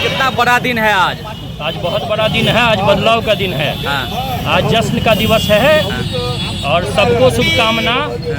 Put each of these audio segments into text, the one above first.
कितना बड़ा दिन है आज? आज बहुत बड़ा दिन है। आज बदलाव का दिन है। आज जश्न का दिवस है। और सबको शुभकामना।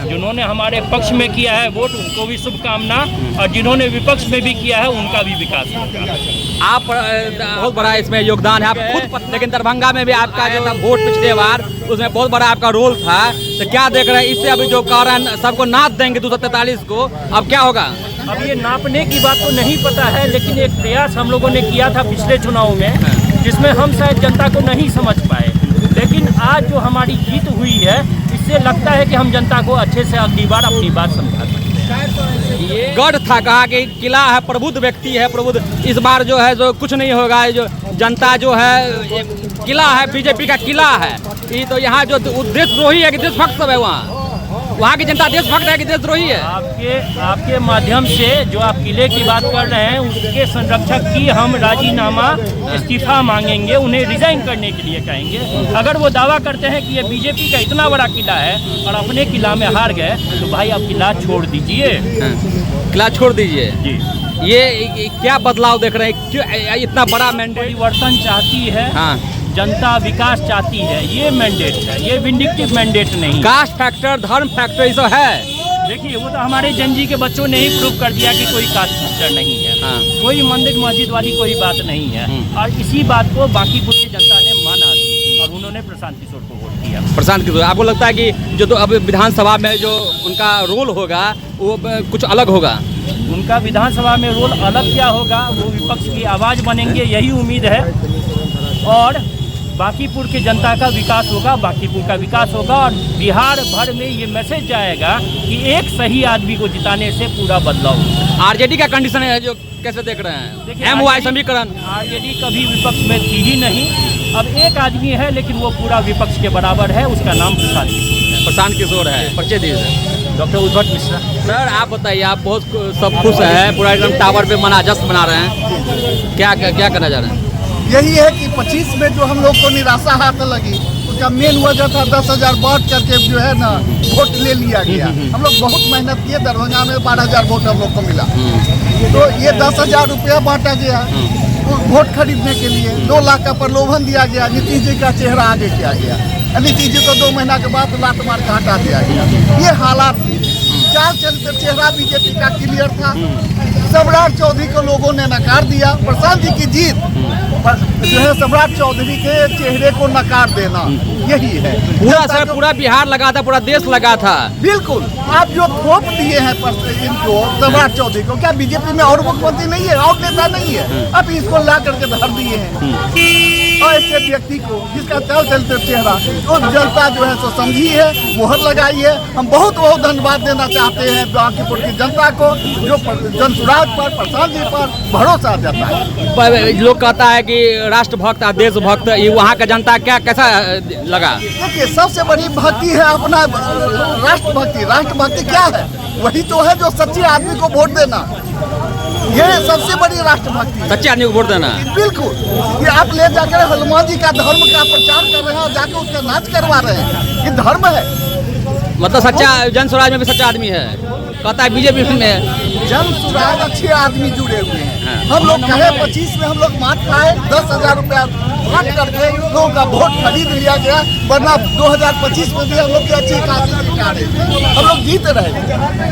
जिन्होंने हमारे पक्ष में किया है वोट उनको भी शुभकामना, और जिन्होंने विपक्ष में भी किया है उनका भी विकास होगा। आप बहुत बड़ा इसमें योगदान है आप खुद, लेकिन दरभंगा में भी आपका जो था वोट पिछले बार उसमें बहुत बड़ा आपका रोल था, तो क्या देख रहे हैं इससे? अभी जो कारण सबको नाप देंगे 243 को, अब क्या होगा? अब ये नापने की बात तो नहीं पता है, लेकिन एक प्रयास हम लोगों ने किया था पिछले चुनाव में, जिसमें हम शायद जनता को नहीं समझ पाए, लेकिन आज जो हमारी जीत हुई है इससे लगता है कि हम जनता को अच्छे से अगली बार अपनी बात समझा सकते हैं। गढ़ था, कहा कि किला है, प्रबुद्ध व्यक्ति है, प्रबुद्ध, इस बार जो है जो कुछ नहीं होगा, जो जनता जो है किला है, बीजेपी का किला है, ये तो यहाँ जो देशद्रोही है कि देशभक्त सब है, वहाँ की जनता देशभक्त है कि देशद्रोही है? आपके माध्यम से जो आप किले की बात कर रहे हैं उसके संरक्षक की हम राजीनामा इस्तीफा मांगेंगे, उन्हें रिजाइन करने के लिए कहेंगे। अगर वो दावा करते हैं कि ये बीजेपी का इतना बड़ा किला है और अपने किला में हार गए, तो भाई आप किला छोड़ दीजिए। किला छोड़ दीजिए जी। ये क्या बदलाव देख रहे हैं? क्यों इतना बड़ा मैंडेट? परिवर्तन चाहती है। हाँ, जनता विकास चाहती है, ये मैंडेट है, ये विंडिक्टिव मैंडेट नहीं। कास्ट फैक्टर, धर्म फैक्टर ये सब है। देखिए वो तो हमारे जनजी के बच्चों ने ही प्रूव कर दिया कि कोई कास्ट फैक्टर नहीं है। हाँ। कोई मंदिर मस्जिद वाली कोई बात नहीं है। और इसी बात को बांकीपुर की जनता ने माना और उन्होंने प्रशांत किशोर को वोट दिया। प्रशांत किशोर, आपको लगता है कि जो अब विधानसभा में जो उनका रोल होगा वो कुछ अलग होगा? उनका विधानसभा में रोल अलग क्या होगा, वो विपक्ष की आवाज़ बनेंगे, यही उम्मीद है। और बांकीपुर की जनता का विकास होगा, बांकीपुर का विकास होगा, और बिहार भर में ये मैसेज जाएगा कि एक सही आदमी को जिताने से पूरा बदलाव होगा। आरजेडी का कंडीशन है जो कैसे देख रहे हैं? MY समीकरण, आरजेडी कभी विपक्ष में थी ही नहीं। अब एक आदमी है लेकिन वो पूरा विपक्ष के बराबर है, उसका नाम प्रशांत किशोर है। प्रशांत किशोर है, परिचय दीजिए। डॉक्टर उद्भट मिश्रा। सर आप बताइए, आप बहुत सब खुश हैं, पूरा एकदम टावर पे मना जश्न मना रहे हैं, क्या करना चाह रहे हैं? यही है कि 25 में जो हम लोग को निराशा हाथ लगी, उसका मेन वजह था 10,000 बांट करके जो है ना वोट ले लिया गया। हम लोग बहुत मेहनत किए, दरभंगा में 12,000 वोट हम लोग को मिला, तो ये 10,000 रुपया बांटा गया वोट खरीदने के लिए। 2 लाख का प्रलोभन दिया गया, नीतीश जी का चेहरा आगे किया गया, नीतीश जी को 2 महीना के बाद लात मार के हटा दिया गया। ये हालात थे। 4 चेहरा बीजेपी का क्लियर था। सम्राट चौधरी को लोगों ने नकार दिया। प्रशांत जी की जीत जो है सम्राट चौधरी के चेहरे को नकार देना, यही है। पूरा बिहार लगा था, पूरा देश लगा था। बिल्कुल, आप जो थोप दिए हैं इनको सम्राट चौधरी को, क्या बीजेपी में और मुख्यमंत्री नहीं है, और नेता नहीं है? अब इसको ला करके धर दिए हैं। और ऐसे व्यक्ति को जिसका चलते चेहरा तो जनता जो है सो समझी है, मुहर लगाई है। हम बहुत बहुत धन्यवाद देना चाहते हैं बांकीपुर की जनता को, जो जनसुराज पर, प्रशांत जी पर भरोसा जताया। लोग कहता है कि राष्ट्रभक्त और देशभक्त, ये वहाँ का जनता कैसा लगा? देखिए सबसे बड़ी भक्ति है अपना राष्ट्रभक्ति। राष्ट्रभक्ति क्या है? वही तो है जो सच्चे आदमी को वोट देना, ये सबसे बड़ी राष्ट्रभक्ति। सच्चे आदमी को वोट देना, बिल्कुल। ये आप ले जाकर हनुमान जी का धर्म का प्रचार कर रहे हैं और जाके उसका नाच करवा रहे हैं, ये धर्म है? मतलब सच्चा जनसुराज में भी सच्चा आदमी है, कहता है बीजेपी में जनसुराज अच्छे आदमी जुड़े हुए हैं। हम लोग कहे 25 में हम लोग मात खाए, 10,000 रुपया बांट करके लोगों का वोट खरीद लिया गया, वरना 2025 में भी हम लोग की अच्छी खासी सरकार है, हम लोग जीत रहे।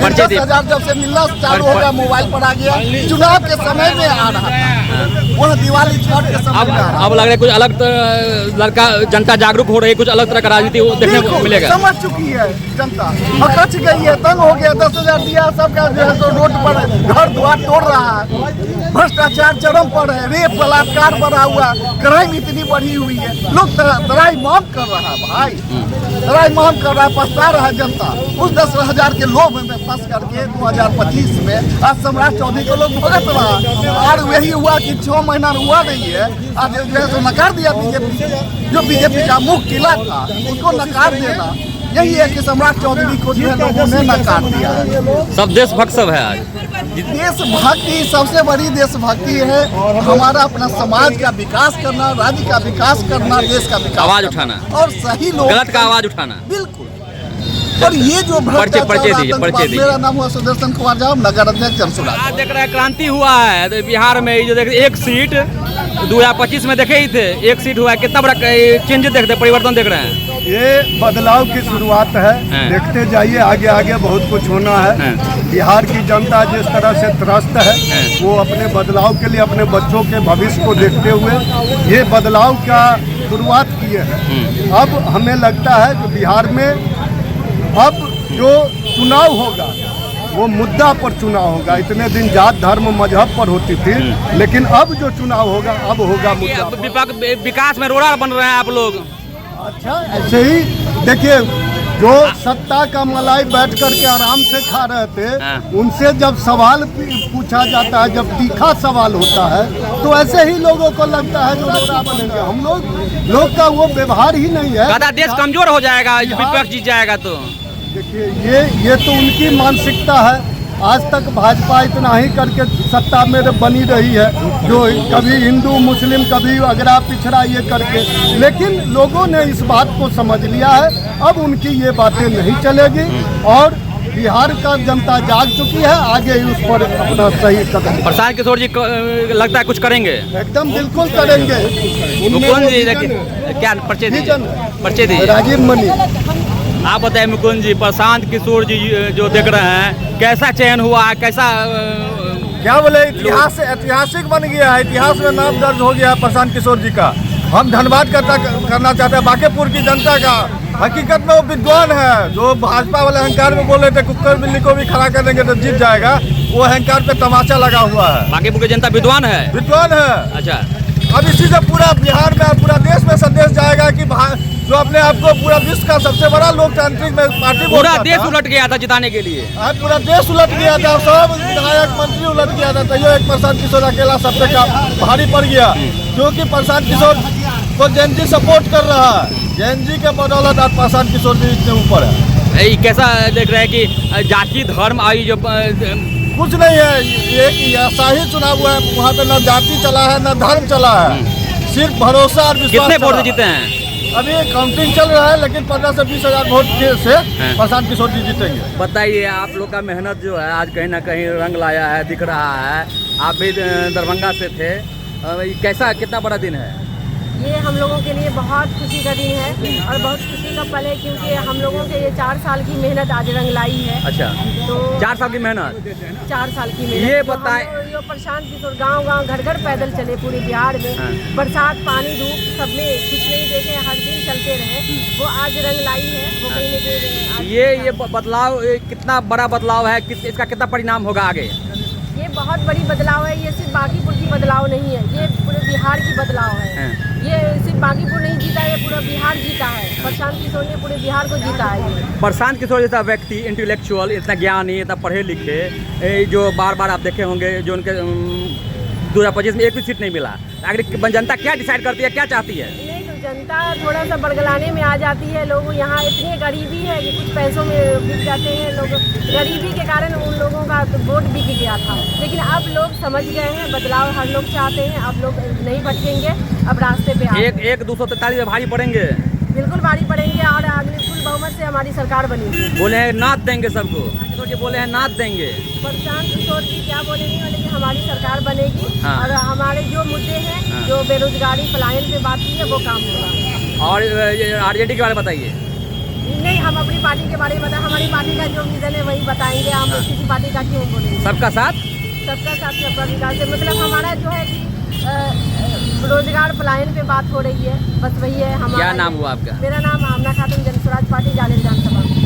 10,000 जब से मिलना चालू हो गया, मोबाइल पर आ गया, चुनाव के समय में आ रहा था, वह दिवाली छठ के समय में आ रहा। अब लग रहा है कुछ अलग लड़का, जनता जागरूक हो रही है, कुछ अलग तरह का राजनीति देखने को मिलेगा। समझ चुकी है जनता, अकच गई है, तंग हो गया। 10,000 दिया, सबका जो है तो रोड पर घर द्वार तोड़ रहा है, भ्रष्टाचार चरम पर है, रेप बलात्कार बढ़ा हुआ, क्राइम इतनी बढ़ी हुई है, लोग तराई माम कर रहा है भाई, तराई माम कर रहा है, पछता रहा है जनता उस 10,000 के लोभ में फंस करके। 2025 में आज सम्राट चौधरी को लोग भुगत रहा, और यही हुआ कि 6 महीना हुआ नहीं है, आज जो है तो नकार दिया बीजेपी। जो बीजेपी का मुख्य किला था उसको नकार देना यही है कि सम्राट चौधरी को जो है लोगों ने नकार दिया है। सब देशभक्त सब है आज। देशभक्ति सबसे बड़ी देशभक्ति है हमारा अपना समाज का विकास करना, राज्य का विकास करना, देश का विकास आवाज करना। उठाना और सही लोग गलत का आवाज उठाना। बिल्कुल। और ये जो पर्चे दीजिए, पर्चे दीजिए। मेरा नाम हुआ सुदर्शन कुमार झा, नगर अध्यक्ष जमशुदा। आज देख रहे हैं क्रांति हुआ है तो बिहार में जो देख एक सीट 2025 में देखे ही थे, एक सीट हुआ है, कितना बड़ा चेंज देखते, परिवर्तन देख रहे हैं। ये बदलाव की शुरुआत है, देखते जाइए, आगे आगे बहुत कुछ होना है। बिहार की जनता जिस तरह से त्रस्त है वो अपने बदलाव के लिए अपने बच्चों के भविष्य को देखते हुए ये बदलाव का शुरुआत किए हैं। अब हमें लगता है कि बिहार में अब जो चुनाव होगा वो मुद्दा पर चुनाव होगा। इतने दिन जात धर्म मजहब पर होती थी, लेकिन अब जो चुनाव होगा अब होगा मुद्दा पर। विकास में रोड़ा बन रहे हैं आप लोग। अच्छा, ऐसे ही देखिए, जो सत्ता का मलाई बैठ करके आराम से खा रहे थे उनसे जब सवाल पूछा जाता है, जब तीखा सवाल होता है तो ऐसे ही लोगों को लगता है जो रोड़ा बनेंगे। हम लोग का वो व्यवहार ही नहीं है। दादा देश कमजोर हो जाएगा, विपक्ष जीत जाएगा तो। देखिए, ये तो उनकी मानसिकता है। आज तक भाजपा इतना ही करके सत्ता में बनी रही है, जो कभी हिंदू मुस्लिम कभी अगरा पिछड़ा ये करके, लेकिन लोगों ने इस बात को समझ लिया है। अब उनकी ये बातें नहीं चलेगी और बिहार का जनता जाग चुकी है, आगे उस पर अपना सही कदम। प्रशांत किशोर जी लगता है कुछ करेंगे, एकदम बिल्कुल करेंगे। मुकुंद जी क्या पर्चे दीजिए। राजीव मनी, आप बताएं मुकुंद जी, प्रशांत किशोर जी जो देख रहे हैं, कैसा चयन हुआ है, कैसा क्या बोले, इतिहास ऐतिहासिक बन गया है, इतिहास में नाम दर्ज हो गया है प्रशांत किशोर जी का। हम धन्यवाद करना चाहते हैं बांकीपुर की जनता का। हकीकत में वो विद्वान है, जो भाजपा वाले अहंकार में बोल रहे थे कुकर बिल्ली को भी खड़ा कर देंगे तो जीत जाएगा, वो अहंकार पे तमाचा लगा हुआ है। बांकीपुर की जनता विद्वान है। अच्छा, अब इसी से पूरा बिहार में और पूरा देश में संदेश जाएगा कि जो अपने आप को पूरा विश्व का सबसे बड़ा लोकतांत्रिक पार्टी पूरा देश उलट गया था जिताने के लिए। पूरा देश उलट गया था, सब विधायक मंत्री उलट गया था, तैयो एक प्रशांत किशोर अकेला सब पे भारी पड़ गया, क्योंकि प्रशांत किशोर को जैन जी सपोर्ट कर रहा है। जैन जी के बदौलत आज प्रशांत किशोर जी इतने ऊपर है। कैसा देख रहे हैं कि जाति धर्म आई जो कुछ नहीं है, एक ऐसा ही चुनाव हुआ है, वहाँ पे न जाति चला है न धर्म चला है, सिर्फ भरोसा और विश्वास। कितने वोट जीते हैं? अभी काउंटिंग चल रहा है, लेकिन 15 से 20 हजार वोट से प्रशांत किशोर जी जीतेंगे। बताइए, आप लोग का मेहनत जो है आज कहीं ना कहीं रंग लाया है, दिख रहा है। आप भी दरभंगा से थे, कैसा कितना बड़ा दिन है ये? हम लोगों के लिए बहुत खुशी का दिन है और बहुत खुशी का पल है, क्योंकि हम लोगों के ये 4 साल की मेहनत आज रंग लाई है। अच्छा, तो 4 साल की मेहनत, 4 साल की मेहनत। ये बताएं, जो प्रशांत किशोर गांव-गांव घर-घर पैदल चले पूरे बिहार में, बरसात पानी धूप सब में कुछ नहीं देखे, हर दिन चलते रहे, वो आज रंग लाई है। वो कहीं ना कहीं ये बदलाव कितना बड़ा बदलाव है, इसका कितना परिणाम होगा आगे? ये बहुत बड़ी बदलाव है। ये सिर्फ बांकीपुर की बदलाव नहीं है, ये पूरे बिहार की बदलाव है। ये सिर्फ बांकीपुर नहीं जीता, ये पूरा बिहार जीता है। प्रशांत किशोर ने पूरे बिहार को जीता है। प्रशांत किशोर जैसा व्यक्ति, इंटेलेक्चुअल, इतना ज्ञानी, इतना पढ़े लिखे, जो बार बार आप देखे होंगे, जो उनके 2025 में एक भी सीट नहीं मिला, आखिर जनता क्या डिसाइड करती है, क्या चाहती है? जनता थोड़ा सा बड़गलाने में आ जाती है। लोग यहाँ इतनी गरीबी है कि कुछ पैसों में बिक जाते हैं लोग। गरीबी के कारण उन लोगों का तो वोट बिक गया था, लेकिन अब लोग समझ गए हैं, बदलाव हर लोग चाहते हैं। अब लोग नहीं भटकेंगे, अब रास्ते पे आएंगे। 243 में भारी पड़ेंगे, बिल्कुल भारी पड़ेंगे और अगले फुल बहुमत से हमारी सरकार बनेगी। बोले हैं नाथ देंगे सबको, तो बोले हैं नाथ देंगे। प्रशांत किशोर जी क्या बोलेंगे, लेकिन हमारी सरकार बनेगी और हमारे जो मुद्दे हैं, जो बेरोजगारी पलायन पे बात की है, वो काम होगा। और आरजेडी के बारे में बताइए। नहीं, हम अपनी पार्टी के बारे में बताएं, हमारी पार्टी का जो विजन है वही बताएंगे। हम किसी पार्टी का क्यों बोलेंगे? सबका साथ, सबका विकास है। मतलब हमारा जो है कि रोजगार पलायन पे बात हो रही है, बस वही है हमारा। क्या नाम हुआ आपका? मेरा नाम आमना खातून, जनस्वराज पार्टी जाले विधानसभा।